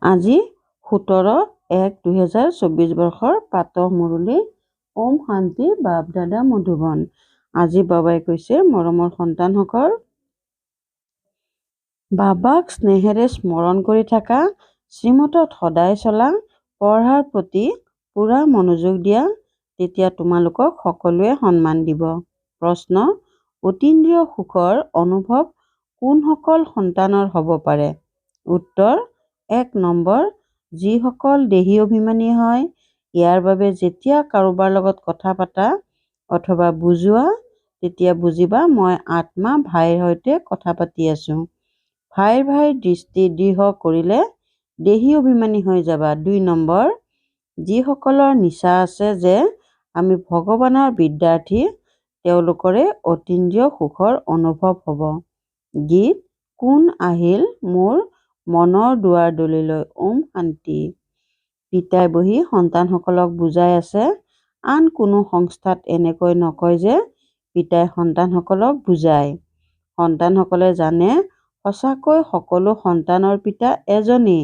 আজি 17/1/2024 বৰ্ষৰ প্ৰাতঃ মুৰলী। ওম শান্তি। বাপ দাদা মধুবন। আজি বাবাই কৈছে, মৰমৰ সন্তানসকল, বাবাক স্নেহেৰে স্মৰণ কৰি থাকা, শ্ৰীমতত সদায় চলা, পঢ়াৰ প্ৰতি পূৰা মনোযোগ দিয়া, তেতিয়া তোমালোকক সকলোৱে সন্মান দিব। প্ৰশ্ন: অতীন্দ্ৰিয় সুখৰ অনুভৱ কোনসকল সন্তানৰ হ'ব পাৰে? উত্তৰ: 1 নম্বৰ, যিসকল দেহী অভিমানী হয়। ইয়াৰ বাবে যেতিয়া কাৰোবাৰ লগত কথা পাতা অথবা বুজোৱা, তেতিয়া বুজিবা মই আত্মা ভাইৰ সৈতে কথা পাতি আছো। ভাইৰ দৃষ্টি দৃঢ় কৰিলে দেহী অভিমানী হৈ যাবা। 2 নম্বৰ, যিসকলৰ নিচা আছে যে আমি ভগৱানৰ বিদ্যাৰ্থী, তেওঁলোকৰে অতীন্দ্ৰিয় সুখৰ অনুভৱ হ'ব। গীত: কোন আহিল মোৰ মনৰ দুৱাৰ দলিলৈ। ওম শান্তি। পিতাই বহি সন্তানসকলক বুজাই আছে। আন কোনো সংস্থাত এনেকৈ নকয় যে পিতাই সন্তানসকলক বুজায়। সন্তানসকলে জানে সঁচাকৈ সকলো সন্তানৰ পিতা এজনেই,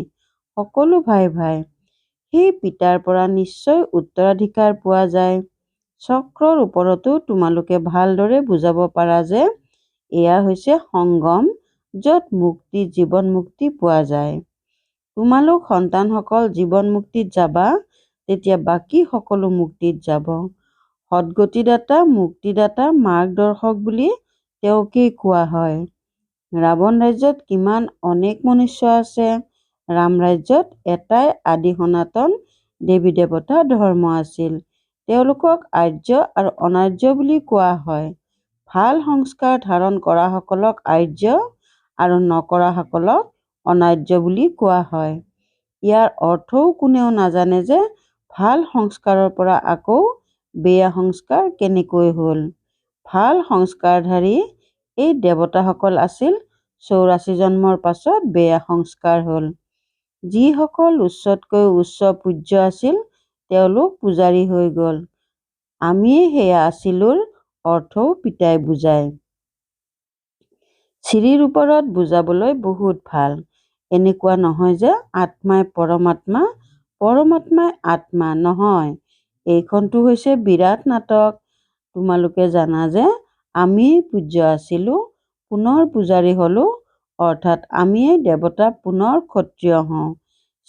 সকলো ভাই। সেই পিতাৰ পৰা নিশ্চয় উত্তৰাধিকাৰ পোৱা যায়। চক্ৰৰ ওপৰতো তোমালোকে ভালদৰে বুজাব পাৰা যে এয়া হৈছে সংগম, য'ত মুক্তি, জীৱন মুক্তি পোৱা যায়। তোমালোক সন্তানসকল জীৱন মুক্তিত যাবা, তেতিয়া বাকী সকলো মুক্তিত যাব। সদ্গতিদাতা, মুক্তিদাতা, মাৰ্গদৰ্শক বুলি তেওঁকেই কোৱা হয়। ৰাৱণ ৰাজ্যত কিমান অনেক মনুষ্য আছে। ৰাম ৰাজ্যত এটাই আদি সনাতন দেৱী দেৱতা ধৰ্ম আছিল। তেওঁলোকক আৰ্য আৰু অনাৰ্য বুলি কোৱা হয়। ভাল সংস্কাৰ ধাৰণ কৰাসকলক আৰ্য আৰু নকৰাসকলক অনাৰ্য বুলি কোৱা হয়। ইয়াৰ অৰ্থও কোনেও নাজানে যে ভাল সংস্কাৰৰ পৰা আকৌ বেয়া সংস্কাৰ কেনেকৈ হ'ল। ভাল সংস্কাৰধাৰী এই দেৱতাসকল আছিল। 84 জন্মৰ পাছত বেয়া সংস্কাৰ হ'ল। যিসকল উচ্চতকৈ উচ্চ পূজ্য আছিল, তেওঁলোক পূজাৰী হৈ গ'ল। আমিয়ে সেয়া আছিলোৰ অৰ্থও পিতাই বুজায়। চিৰিৰ ওপৰত বুজাবলৈ বহুত ভাল। এনেকুৱা নহয় যে আত্মাই পৰমাত্মা, পৰমাত্মাই আত্মা, নহয়। এইখনটো হৈছে বিৰাট নাটক। তোমালোকে জানা যে আমিয়েই পূজ্য আছিলো, পুনৰ পূজাৰী হলো, অৰ্থাৎ আমিয়েই দেৱতা, পুনৰ ক্ষত্ৰিয় হওঁ।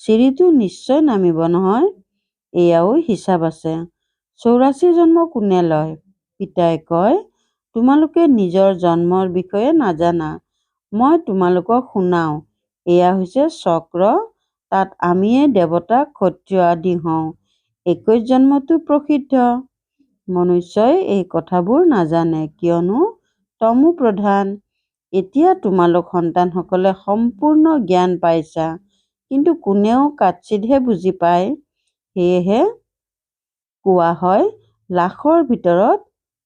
চিৰিটো নিশ্চয় নামিব নহয়। এয়াও হিচাপ আছে। 84 জন্ম কোনে লয়? পিতাই কয়, তোমালোকে নিজৰ জন্মৰ বিষয়ে নাজানা। মই তোমালোকক শুনাওঁ। এয়া হৈছে চক্ৰ, তাত আমিয়েই দেৱতা, ক্ষত্ৰিয় আদি হওঁ। 21 জন্মটো প্ৰসিদ্ধ। মনুষ্যই এই কথাবোৰ নাজানে, কিয়নো তমো প্ৰধান। এতিয়া তোমালোক সন্তানসকলে সম্পূৰ্ণ জ্ঞান পাইছা, কিন্তু কোনেও কাচিতহে বুজি পায়। সেয়েহে কোৱা হয়, লাখৰ ভিতৰত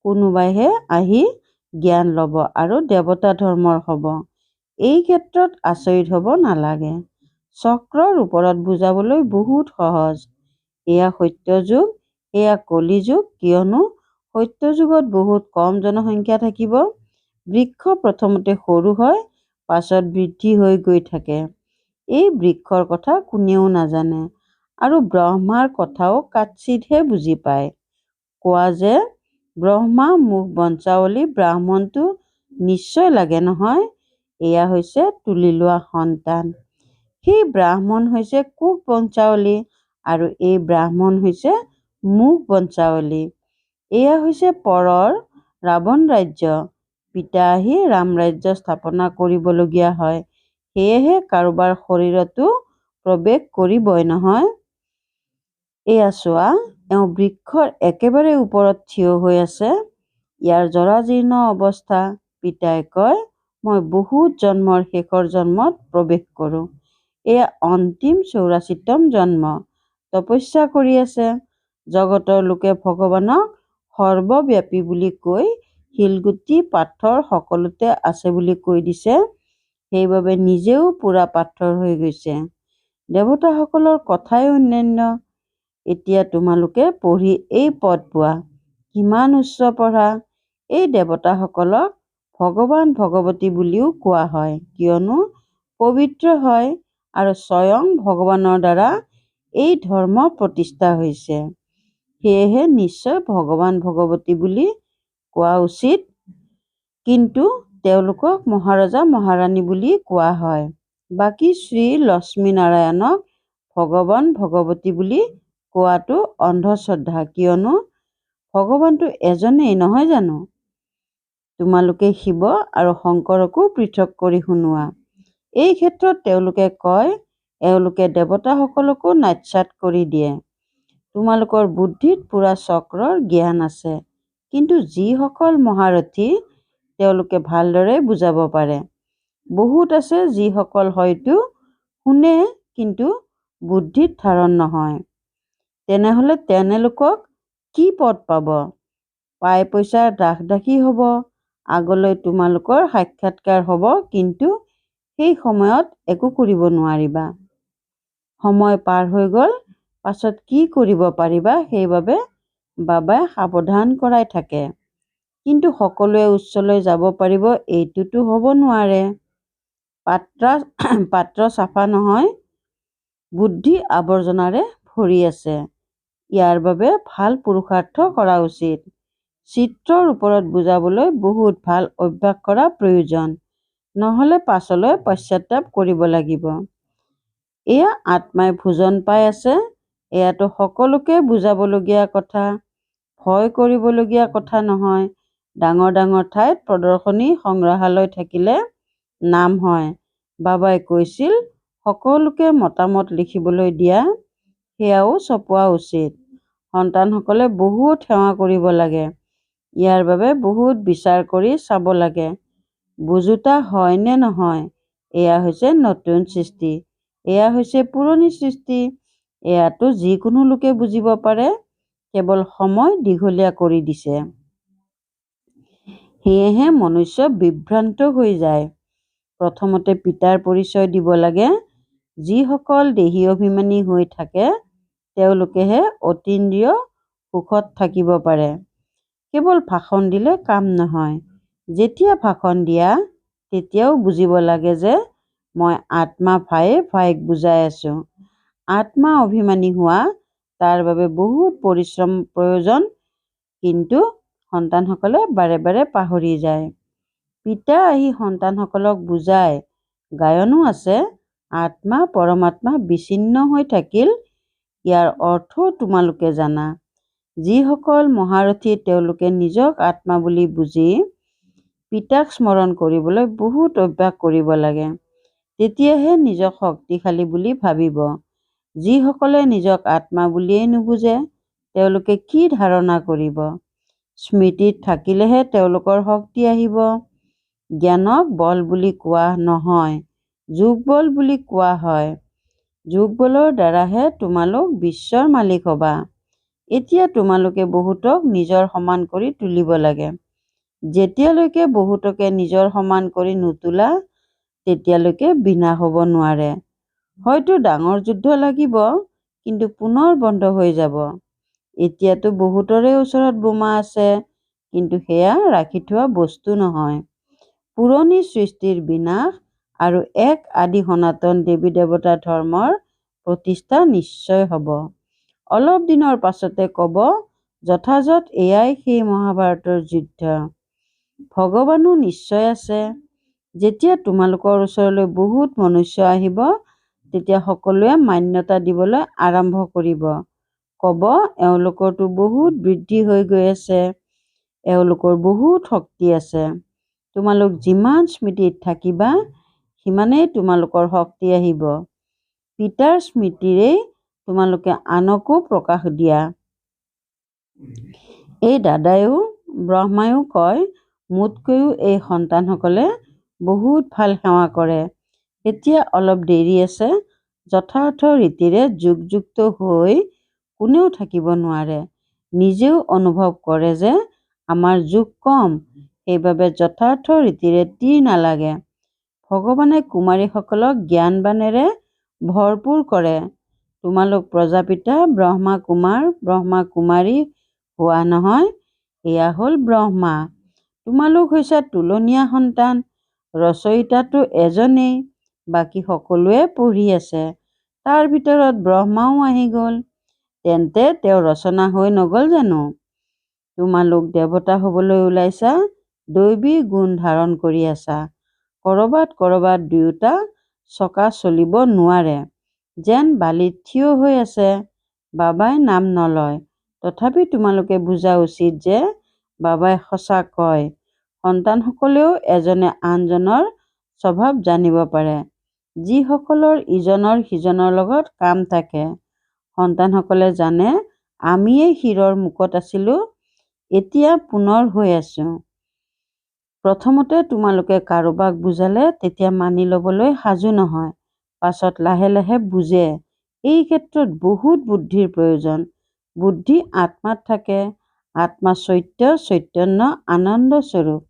কোনোবাইহে আহি জ্ঞান ল'ব আৰু দেৱতা ধৰ্মৰ হ'ব। এই ক্ষেত্ৰত আচৰিত হ'ব নালাগে। চক্ৰৰ ওপৰত বুজাবলৈ বহুত সহজ। এয়া সত্যযুগ, এয়া কলিযুগ, কিয়নো সত্যযুগত বহুত কম জনসংখ্যা থাকিব। বৃক্ষ প্ৰথমতে সৰু হয়, পাছত বৃদ্ধি হৈ গৈ থাকে। এই বৃক্ষৰ কথা কোনেও নাজানে আৰু ব্ৰহ্মাৰ কথাও কাচিতহে বুজি পায়। কোৱা যে ব্ৰহ্মা মুখ বঞ্চাৱলী, ব্ৰাহ্মণটো নিশ্চয় লাগে নহয়। এয়া হৈছে তুলি লোৱা সন্তান। সেই ব্ৰাহ্মণ হৈছে কোষ বঞ্চাৱলী আৰু এই ব্ৰাহ্মণ হৈছে মুখ বঞ্চাৱলী। এয়া হৈছে পৰৰ ৰাৱণ ৰাজ্য। পিতা আহি ৰাম ৰাজ্য স্থাপনা কৰিবলগীয়া হয়। সেয়েহে কাৰোবাৰ শৰীৰতো প্ৰৱেশ কৰিবই নহয়। এয়া চোৱা, এওঁ বৃক্ষৰ একেবাৰে ওপৰত থিয় হৈ আছে। ইয়াৰ জৰাজীৰ্ণ অৱস্থা। পিতাই কয়, মই বহুত জন্মৰ শেষৰ জন্মত প্ৰৱেশ কৰোঁ। এয়া অন্তিম 84তম জন্ম। তপস্যা কৰি আছে। জগতৰ লোকে ভগৱানক সৰ্বব্যাপী বুলি কৈ শিলগুটি পাথৰ সকলোতে আছে বুলি কৈ দিছে। সেইবাবে নিজেও পুৰা পাথৰ হৈ গৈছে। দেৱতাসকলৰ কথাই অন্যান্য। এতিয়া তোমালোকে পঢ়ি এই পদ পোৱা। কিমান উচ্চ পঢ়া। এই দেৱতাসকলক ভগৱান ভগৱতী বুলিও কোৱা হয়, কিয়নো পবিত্ৰ হয় আৰু স্বয়ং ভগৱানৰ দ্বাৰা এই ধৰ্ম প্ৰতিষ্ঠা হৈছে। সেয়েহে নিশ্চয় ভগৱান ভগৱতী বুলি কোৱা উচিত, কিন্তু তেওঁলোকক মহাৰজা মহাৰাণী বুলি কোৱা হয়। বাকী শ্ৰী লক্ষ্মীনাৰায়ণক ভগৱান ভগৱতী বুলি কোৱাটো অন্ধশ্ৰদ্ধা, কিয়নো ভগৱানটো এজনেই নহয় জানো? তোমালোকে শিৱ আৰু শংকৰকো পৃথক কৰি শুনোৱা। এই ক্ষেত্ৰত তেওঁলোকে কয় এওঁলোকে দেৱতাসকলকো নাৎসাৎ কৰি দিয়ে। তোমালোকৰ বুদ্ধিত পুৰা চক্ৰৰ জ্ঞান আছে, কিন্তু যিসকল মহাৰথী তেওঁলোকে ভালদৰে বুজাব পাৰে। বহুত আছে যিসকল হয়তো শুনে কিন্তু বুদ্ধিত ধাৰণ নহয়। তেনেহ'লে তেনেলোকক কি পদ পাব? পাই পইচাৰ দাসদাসী হ'ব। আগলৈ তোমালোকৰ সাক্ষাৎকাৰ হ'ব, কিন্তু সেই সময়ত একো কৰিব নোৱাৰিবা। সময় পাৰ হৈ গ'ল, পাছত কি কৰিব পাৰিবা সেইবাবে বাবাই সাৱধান কৰাই থাকে। কিন্তু সকলোৱে উচ্চলৈ যাব পাৰিব এইটোতো হ'ব নোৱাৰে। পাত্ৰ চাফা নহয়, বুদ্ধি আৱৰ্জনাৰে ভৰি আছে। ইয়াৰ বাবে ভাল পুৰুষাৰ্থ কৰা উচিত। চিত্ৰৰ ওপৰত বুজাবলৈ বহুত ভাল অভ্যাস কৰা প্ৰয়োজন, নহ'লে পাছলৈ পশ্চাতাপ কৰিব লাগিব। এয়া আত্মাই ভোজন পাই আছে, এয়াতো সকলোকে বুজাবলগীয়া কথা, ভয় কৰিবলগীয়া কথা নহয়। ডাঙৰ ডাঙৰ ঠাইত প্ৰদৰ্শনী সংগ্ৰহালয় থাকিলে নাম হয়। বাবাই কৈছিল সকলোকে মতামত লিখিবলৈ দিয়া, সেয়াও ছপোৱা উচিত। সন্তানসকলে বহুত সেৱা কৰিব লাগে। ইয়াৰ বাবে বহুত বিচাৰ কৰি চাব লাগে, বুজোতা হয় নে নহয়। এয়া হৈছে নতুন সৃষ্টি, এয়া হৈছে পুৰণি সৃষ্টি। এয়াতো যিকোনো লোকে বুজিব পাৰে, কেৱল সময় দীঘলীয়া কৰি দিছে। সেয়েহে মনুষ্য বিভ্ৰান্ত হৈ যায়। প্ৰথমতে পিতাৰ পৰিচয় দিব লাগে। যিসকল দেহী অভিমানী হৈ থাকে তেওঁলোকেহে অতীন্দ্ৰিয় সুখত থাকিব পাৰে। কেৱল ভাষণ দিলে কাম নহয়। যেতিয়া ভাষণ দিয়া তেতিয়াও বুজিব লাগে যে মই আত্মা ভাইক বুজাই আছো। আত্মা অভিমানী হোৱা, তাৰ বাবে বহুত পৰিশ্ৰম প্ৰয়োজন, কিন্তু সন্তানসকলে বাৰে বাৰে পাহৰি যায়। পিতা আহি সন্তানসকলক বুজায়। গায়নো আছে, আত্মা পৰমাত্মা বিচ্ছিন্ন হৈ থাকিল। ইয়াৰ অৰ্থও তোমালোকে জানা। যিসকল মহাৰথী তেওঁলোকে নিজক আত্মা বুলি বুজি পিতাক স্মৰণ কৰিবলৈ বহুত অভ্যাস কৰিব লাগে। তেতিয়াহে নিজক শক্তিশালী বুলি ভাবিব। যিসকলে নিজক আত্মা বুলিয়েই নুবুজে তেওঁলোকে কি ধাৰণা কৰিব? স্মৃতিত থাকিলেহে তেওঁলোকৰ শক্তি আহিব। জ্ঞানক বল বুলি কোৱা নহয়, যোগ বল বুলি কোৱা হয়। যোগ বলৰ দ্বাৰাহে তোমালোক বিশ্বৰ মালিক হ'বা। এতিয়া তোমালোকে বহুতক নিজৰ সমান কৰি তুলিব লাগে। যেতিয়ালৈকে বহুতকে নিজৰ সমান কৰি নুতুলা, তেতিয়ালৈকে বিনাশ হ'ব নোৱাৰে। হয়তো ডাঙৰ যুদ্ধ লাগিব, কিন্তু পুনৰ বন্ধ হৈ যাব। এতিয়াতো বহুতৰে ওচৰত বোমা আছে, কিন্তু সেয়া ৰাখি থোৱা বস্তু নহয়। পুৰণি সৃষ্টিৰ বিনাশ আৰু এক আদি সনাতন দেৱী দেৱতা ধৰ্মৰ প্ৰতিষ্ঠা নিশ্চয় হ'ব। অলপ দিনৰ পাছতে ক'ব যথাযথ এয়াই সেই মহাভাৰতৰ যুদ্ধ। ভগৱানো নিশ্চয় আছে। যেতিয়া তোমালোকৰ ওচৰলৈ বহুত মনুষ্য আহিব, তেতিয়া সকলোৱে মান্যতা দিবলৈ আৰম্ভ কৰিব। ক'ব এওঁলোকৰতো বহুত বৃদ্ধি হৈ গৈ আছে, এওঁলোকৰ বহুত শক্তি আছে। তোমালোক যিমান স্মৃতিত থাকিবা, সিমানেই তোমালোকৰ শক্তি আহিব। পিতাৰ স্মৃতিৰেই তোমালোকে আনকো প্ৰকাশ দিয়া। এই দাদাইও ব্ৰহ্মায়ো কয়, মোতকৈও এই সন্তানসকলে বহুত ভাল সেৱা কৰে। এতিয়া অলপ দেৰি আছে। যথাৰ্থ ৰীতিৰে যুগযুক্ত হৈ কোনেও থাকিব নোৱাৰে। নিজেও অনুভৱ কৰে যে আমাৰ যুগ কম, সেইবাবে যথাৰ্থ ৰীতিৰে তীৰ নালাগে। ভগৱানে কুমাৰীসকলক জ্ঞানবানেৰে ভৰপূৰ কৰে। তোমালোক প্ৰজাপিতা ব্ৰহ্মা কুমাৰ ব্ৰহ্মা কুমাৰী হোৱা নহয়, এয়া হ'ল ব্ৰহ্মা। তোমালোক হৈছা তুলনীয়া সন্তান। ৰচয়িতাটো এজনেই, বাকী সকলোৱে পঢ়ি আছে। তাৰ ভিতৰত ব্ৰহ্মাও আহি গ'ল। তেন্তে তেওঁ ৰচনা হৈ নগ'ল জানো? তোমালোক দেৱতা হ'বলৈ ওলাইছা, দৈৱী গুণ ধাৰণ কৰি আছা। ক'ৰবাত দুয়োটা চকা চলিব নোৱাৰে, যেন বালিত থিয় হৈ আছে। বাবাই নাম নলয়, তথাপি তোমালোকে বুজা উচিত যে বাবাই সঁচা কয়। সন্তানসকলেও এজনে আনজনৰ স্বভাৱ জানিব পাৰে, যিসকলৰ ইজনৰ সিজনৰ লগত কাম থাকে। সন্তানসকলে জানে আমিয়েই শিৰৰ মুখত আছিলোঁ, এতিয়া পুনৰ হৈ আছোঁ। প্ৰথমতে তোমালোকে কাৰোবাক বুজালে তেতিয়া মানি ল'বলৈ সাজু নহয়, পাছত লাহে লাহে বুজে। এই ক্ষেত্ৰত বহুত বুদ্ধিৰ প্ৰয়োজন। বুদ্ধি আত্মাত থাকে। আত্মা সত্য, চৈতন্য, আনন্দ স্বৰূপ।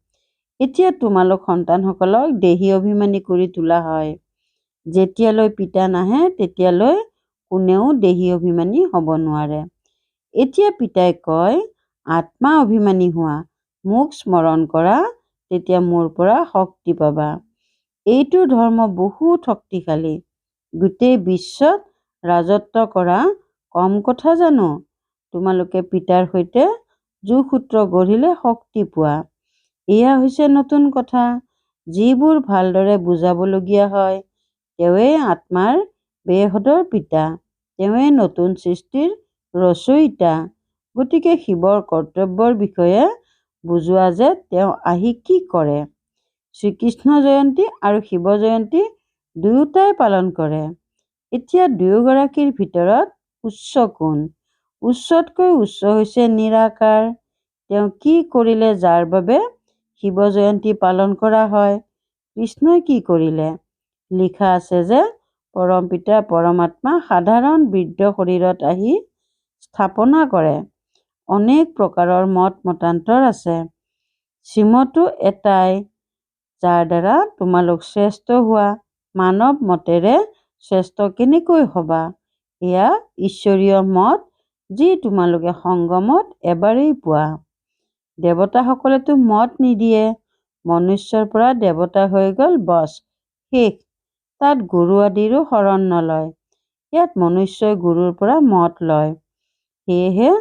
এতিয়া তোমালোক সন্তানসকলক দেহী অভিমানী কৰি তোলা হয়। যেতিয়ালৈ পিতা নাহে তেতিয়ালৈ কোনেও দেহী অভিমানী হ'ব নোৱাৰে। এতিয়া পিতাই কয়, আত্মা অভিমানী হোৱা, মোক স্মৰণ কৰা, তেতিয়া মোৰ পৰা শক্তি পাবা। এইটো ধৰ্ম বহুত শক্তিশালী। গোটেই বিশ্বত ৰাজত্ব কৰা কম কথা জানো? তোমালোকে পিতাৰ সৈতে যোগসূত্ৰ গঢ়িলে শক্তি পোৱা। এয়া হৈছে নতুন কথা, যিবোৰ ভালদৰে বুজাবলগীয়া হয়। তেওঁৱেই আত্মাৰ বেহদৰ পিতা, তেওঁৱেই নতুন সৃষ্টিৰ ৰচয়িতা। গতিকে শিৱৰ কৰ্তব্যৰ বিষয়ে বুজোৱা যে তেওঁ আহি কি কৰে। শ্ৰীকৃষ্ণ জয়ন্তী আৰু শিৱ জয়ন্তী দুয়োটাই পালন কৰে। এতিয়া দুয়োগৰাকীৰ ভিতৰত উচ্চ কোন? উচ্চতকৈ উচ্চ হৈছে নিৰাকাৰ। তেওঁ কি কৰিলে যাৰ বাবে শিৱ জয়ন্তী পালন কৰা হয়? কৃষ্ণই কি কৰিলে? লিখা আছে যে পৰমপিতা পৰমাত্মা সাধাৰণ বৃদ্ধ শৰীৰত আহি স্থাপনা কৰে। অনেক প্ৰকাৰৰ মত মতান্তৰ আছে। শ্ৰীমতো এটাই, যাৰ দ্বাৰা তোমালোক শ্ৰেষ্ঠ হোৱা। মানৱ মতেৰে শ্ৰেষ্ঠ কেনেকৈ হবা? এয়া ঈশ্বৰীয় মত, যি তোমালোকে সংগমত এবাৰেই পোৱা। দেৱতাসকলেতো মত নিদিয়ে। মনুষ্যৰ পৰা দেৱতা হৈ গ'ল, বছ, শেষ। তাত গুৰু আদিৰো শৰণ নলয়। ইয়াত মনুষ্যই গুৰুৰ পৰা মত লয়। সেয়েহে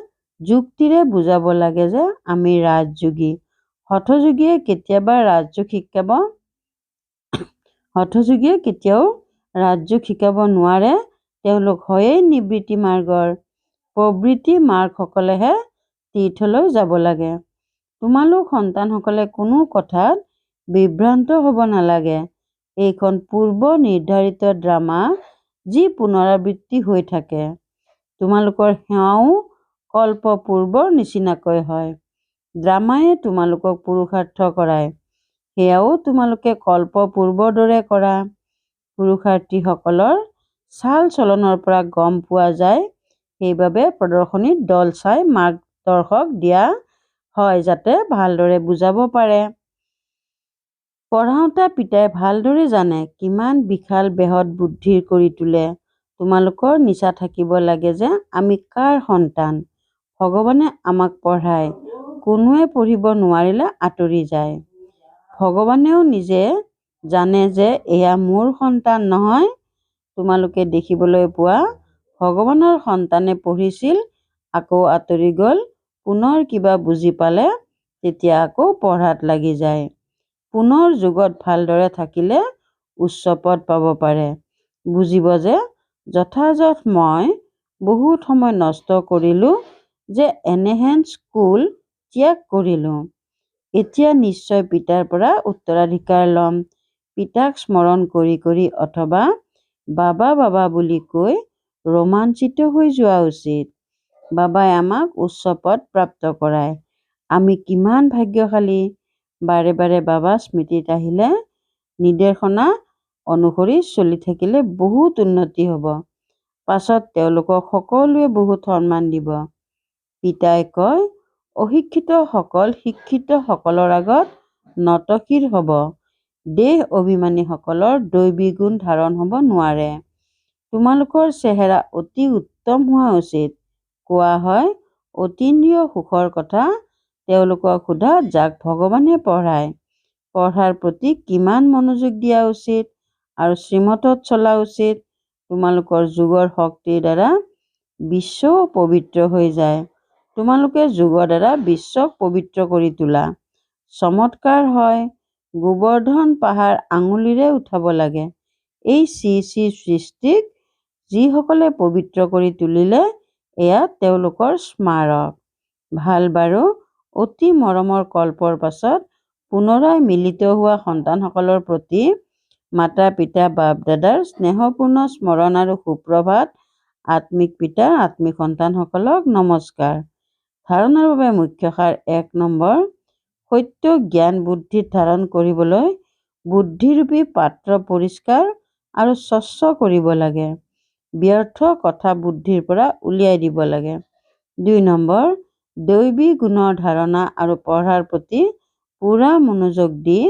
যুক্তিৰে বুজাব লাগে যে আমি ৰাজযোগী। হঠযোগীয়ে কেতিয়াও ৰাজযোগ শিকাব নোৱাৰে। তেওঁলোক হয়েই নিবৃত্তি মাৰ্গৰ। প্ৰবৃত্তি মাৰ্গসকলেহে তীৰ্থলৈ যাব লাগে। তোমালোক সন্তানসকলে কোনো কথাত বিভ্ৰান্ত হ'ব নালাগে। এইখন পূৰ্ব নিৰ্ধাৰিত ড্ৰামা, যি পুনৰাবৃত্তি হৈ থাকে। তোমালোকৰ সেৱাও কল্পপূৰ্বৰ নিচিনাকৈ হয়। ড্ৰামায়ে তোমালোকক পুৰুষাৰ্থ কৰায়, সেয়াও তোমালোকে কল্পপূৰ্বৰ দৰে কৰা। পুৰুষাৰ্থীসকলৰ চাল চলনৰ পৰা গম পোৱা যায়। সেইবাবে প্ৰদৰ্শনীত দল চাই মাৰ্গদৰ্শক দিয়া হয়, যাতে ভালদৰে বুজাব পাৰে। পঢ়াওঁতা পিতাই ভালদৰে জানে কিমান বিশাল বৃহৎ বুদ্ধিৰ কৰি তোলে। তোমালোকৰ নিচা থাকিব লাগে যে আমি কাৰ সন্তান। ভগৱানে আমাক পঢ়ায়, কোনোৱে পঢ়িব নোৱাৰিলে আঁতৰি যায়। ভগৱানেও নিজে জানে যে এয়া মোৰ সন্তান নহয়। তোমালোকে দেখিবলৈ পোৱা, ভগৱানৰ সন্তানে পঢ়িছিল, আকৌ আঁতৰি গ'ল, পুনৰ কিবা বুজি পালে, তেতিয়া আকৌ পঢ়াত লাগি যায়। পুনৰ যোগত ভালদৰে থাকিলে উচ্চ পদ পাব পাৰে। বুজিব যে যথাযথ মই বহুত সময় নষ্ট কৰিলোঁ যে এনেহেন স্কুল ত্যাগ কৰিলোঁ। এতিয়া নিশ্চয় পিতাৰ পৰা উত্তৰাধিকাৰ ল'ম। পিতাক স্মৰণ কৰি কৰি অথবা বাবা বাবা বুলি কৈ ৰোমাঞ্চিত হৈ যোৱা উচিত। বাবাই আমাক উচ্চ পদ প্ৰাপ্ত কৰায়। আমি কিমান ভাগ্যশালী। বাৰে বাৰে বাবা স্মৃতিত আহিলে, নিৰ্দেশনা অনুসৰি চলি থাকিলে বহুত উন্নতি হ'ব। পাছত তেওঁলোকক সকলোৱে বহুত সন্মান দিব। পিতাই কয়, অশিক্ষিতসকল শিক্ষিতসকলৰ আগত নতশিৰ হ'ব। দেহ অভিমানীসকলৰ দৈৱী গুণ ধাৰণ হ'ব নোৱাৰে। তোমালোকৰ চেহেৰা অতি উত্তম হোৱা উচিত। কোৱা হয়, অতীন্দ্ৰিয় সুখৰ কথা তেওঁলোকক সোধা যাক ভগৱানে পঢ়ায়। পঢ়াৰ প্ৰতি কিমান মনোযোগ দিয়া উচিত আৰু শ্ৰীমতত চলা উচিত। তোমালোকৰ যোগৰ শক্তিৰ দ্বাৰা বিশ্বও পবিত্ৰ হৈ যায়। তোমালোকে যোগৰ দ্বাৰা বিশ্বক পবিত্ৰ কৰি তোলা। চমৎকাৰ হয়। গোবৰ্ধন পাহাৰ আঙুলিৰে উঠাব লাগে। এই শ্ৰী শ্ৰী সৃষ্টিক যিসকলে পবিত্ৰ কৰি তুলিলে, এয়া তেওঁলোকৰ স্মাৰক। ভাল বাৰু, অতি মৰমৰ কল্পৰ পাছত পুনৰাই মিলিত হোৱা সন্তানসকলৰ প্ৰতি মাতা পিতা বাপ দাদাৰ স্নেহপূৰ্ণ স্মৰণ আৰু সুপ্ৰভাত। আত্মিক পিতা আত্মিক সন্তানসকলক নমস্কাৰ। ধাৰণাৰ বাবে মুখ্য সাৰ 1 নম্বৰ, সত্য জ্ঞান বুদ্ধিত ধাৰণ কৰিবলৈ বুদ্ধিৰূপী পাত্ৰ পৰিষ্কাৰ আৰু স্বচ্ছ কৰিব লাগে। ব্যৰ্থ কথা বুদ্ধিৰ পৰা উলিয়াই দিব লাগে। 2 নম্বৰ, দৈবী গুণৰ ধাৰণা আৰু পঢ়াৰ প্ৰতি পূৰা মনোযোগ দি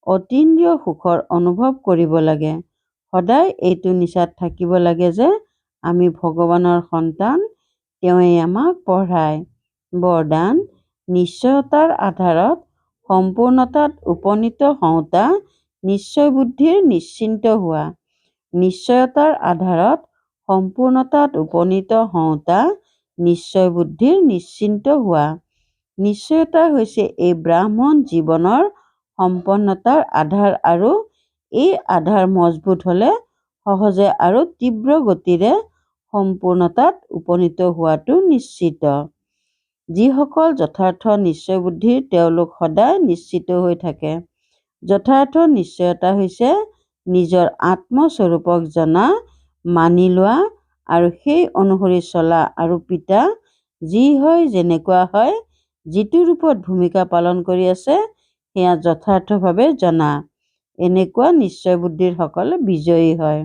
অতীন্দ্ৰিয় সুখৰ অনুভৱ কৰিব লাগে। সদায় এইটো নিচাত থাকিব লাগে যে আমি ভগৱানৰ সন্তান, তেওঁৱেই আমাক পঢ়ায়। বৰদান, নিশ্চয়তাৰ আধাৰত সম্পূৰ্ণতাত উপনীত হওঁতা নিশ্চয় বুদ্ধিৰ নিশ্চিন্ত হোৱা। নিশ্চয়তাৰ আধাৰত সম্পূৰ্ণতাত উপনীত হওঁতা নিশ্চয় বুদ্ধিৰ নিশ্চিন্ত হোৱা। নিশ্চয়তা হৈছে এই ব্ৰাহ্মণ জীৱনৰ সম্পন্নতাৰ আধাৰ আৰু এই আধাৰ মজবুত হ'লে সহজে আৰু তীব্ৰ গতিৰে সম্পূৰ্ণতাত উপনীত হোৱাটো নিশ্চিত। যিসকল যথাৰ্থ নিশ্চয় বুদ্ধিৰ, তেওঁলোক সদায় নিশ্চিত হৈ থাকে। যথাৰ্থ নিশ্চয়তা হৈছে নিজৰ আত্মস্বৰূপক জনা, মানি লোৱা আৰু সেই অনুসৰি চলা আৰু পিতা যি হয়, যেনেকুৱা হয়, যিটো ৰূপত ভূমিকা পালন কৰি আছে, সেয়া যথাৰ্থভাৱে জনা। এনেকুৱা নিশ্চয় বুদ্ধিৰ সকল বিজয়ী হয়।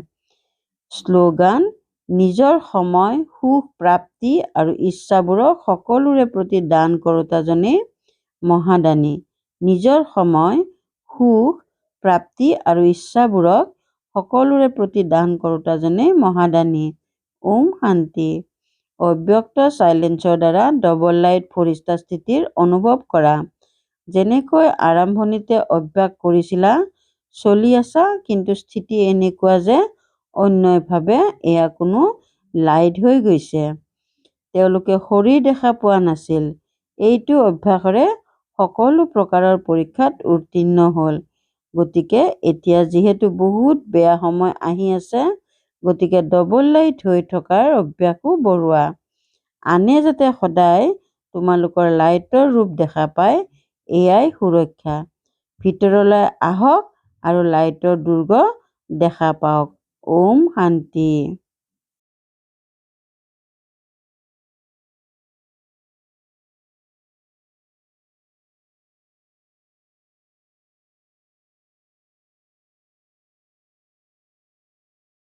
শ্লোগান, নিজৰ সময়, সুখ প্ৰাপ্তি আৰু ইচ্ছাবোৰক সকলোৰে প্ৰতি দান কৰোঁতাজনেই মহাদানী। নিজৰ সময়, সুখ প্ৰাপ্তি আৰু ইচ্ছাবোৰক সকলোৰে প্ৰতি দান কৰোঁতাজনেই মহাদানী। ওম শান্তি। অব্যক্ত চাইলেন্সৰ দ্বাৰা ডবল লাইট ফৰিষ্টা স্থিতিৰ অনুভৱ কৰা। যেনেকৈ আৰম্ভণিতে অভ্যাস কৰিছিলা, চলি আছা, কিন্তু স্থিতি এনেকুৱা যে অন্যভাৱে এয়া কোনো লাইট হৈ গৈছে। তেওঁলোকে শৰীৰ দেখা পোৱা নাছিল। এইটো অভ্যাসৰে সকলো প্ৰকাৰৰ পৰীক্ষাত উত্তীৰ্ণ হ'ল। গতিকে এতিয়া যিহেতু বহুত বেয়া সময় আহি আছে, গতিকে ডবল লাইট হৈ থকাৰ অভ্যাসো বঢ়োৱা। আনে যাতে সদায় তোমালোকৰ লাইটৰ ৰূপ দেখা পায়, এয়াই সুৰক্ষা। ভিতৰলৈ আহক আৰু লাইটৰ দুৰ্গ দেখা পাওক। ওম শান্তি।